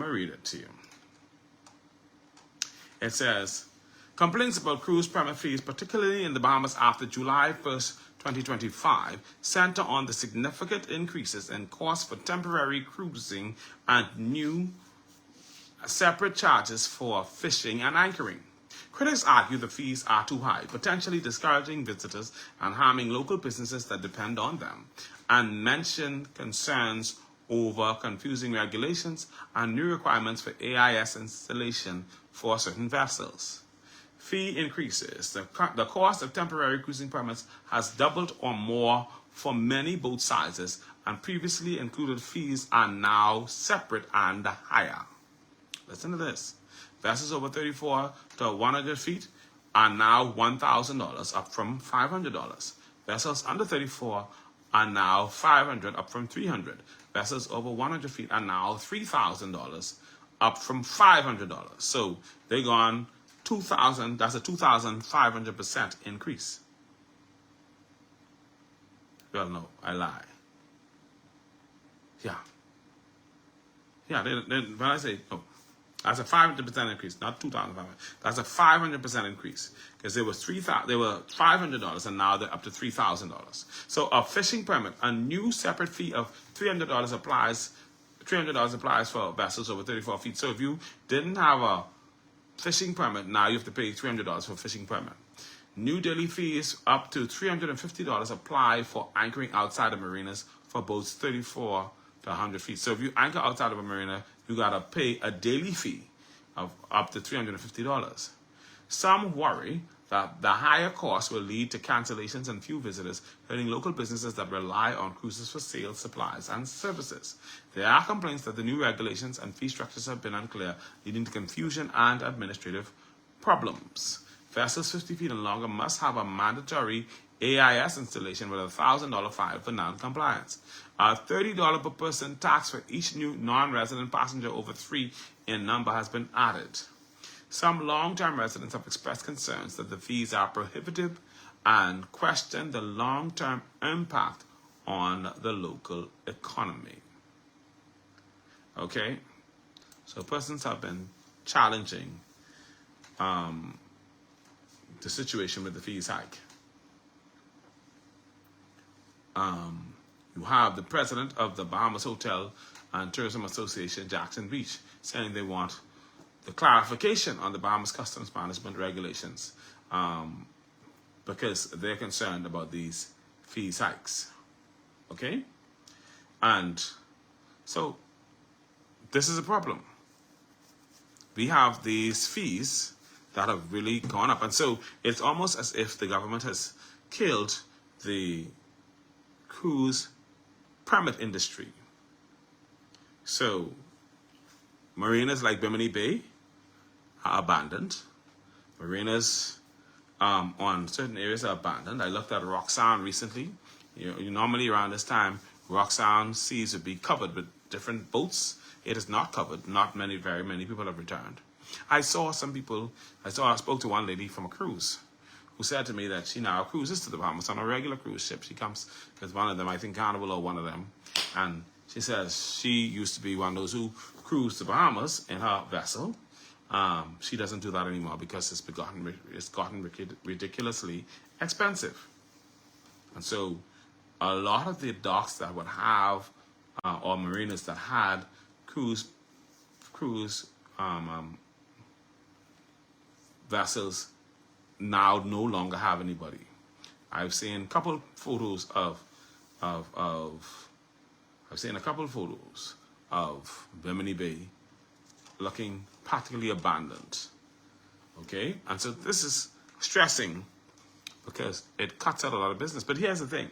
going to read it to you. It says, complaints about cruise permit fees, particularly in the Bahamas after July 1st, 2025, center on the significant increases in costs for temporary cruising and new separate charges for fishing and anchoring. Critics argue the fees are too high, potentially discouraging visitors and harming local businesses that depend on them, and mention concerns over confusing regulations and new requirements for AIS installation for certain vessels. Fee increases. The cost of temporary cruising permits has doubled or more for many boat sizes, and previously included fees are now separate and higher. Listen to this. Vessels over 34 to 100 feet are now $1,000, up from $500. Vessels under 34 are now $500, up from $300. Vessels over 100 feet are now $3,000, up from $500. So they're gone 2,000. That's a 2,500% increase. Well, no, I lie. Yeah. When I say no. That's a 500% increase, not 2,500. That's a 500% increase, because they were $500 and now they're up to $3,000. So a fishing permit, a new separate fee of $300 applies. $300 applies for vessels over 34 feet. So if you didn't have a fishing permit, now you have to pay $300 for a fishing permit. New daily fees up to $350 apply for anchoring outside of marinas for boats 34 to 100 feet. So if you anchor outside of a marina, you gotta pay a daily fee of up to $350. Some worry that the higher cost will lead to cancellations and few visitors, hurting local businesses that rely on cruises for sales, supplies, and services. There are complaints that the new regulations and fee structures have been unclear, leading to confusion and administrative problems. Vessels 50 feet and longer must have a mandatory AIS installation with a $1,000 fine for non-compliance. A $30 per person tax for each new non-resident passenger over 3 in number has been added. Some long-term residents have expressed concerns that the fees are prohibitive and question the long-term impact on the local economy. Okay? So persons have been challenging the situation with the fees hike. You have the president of the Bahamas Hotel and Tourism Association, Jackson Beach, saying they want the clarification on the Bahamas Customs Management regulations because they're concerned about these fees hikes. Okay? And so this is a problem. We have these fees that have really gone up. And so it's almost as if the government has killed the cruise permit industry. So marinas like Bimini Bay are abandoned. Marinas on certain areas are abandoned. I looked at Rock Sound recently. You normally around this time, Rock Sound seas would be covered with different boats. It is not covered. Very many people have returned. I spoke to one lady from a cruise who said to me that she now cruises to the Bahamas on a regular cruise ship. She comes with one of them, I think Carnival or one of them. And she says she used to be one of those who cruised to Bahamas in her vessel. She doesn't do that anymore because it's gotten ridiculously expensive. And so a lot of the docks that would have, or marinas that had cruise vessels now no longer have anybody. I've seen a couple photos of Bimini Bay looking practically abandoned. Okay? And so this is stressing because it cuts out a lot of business. But here's the thing.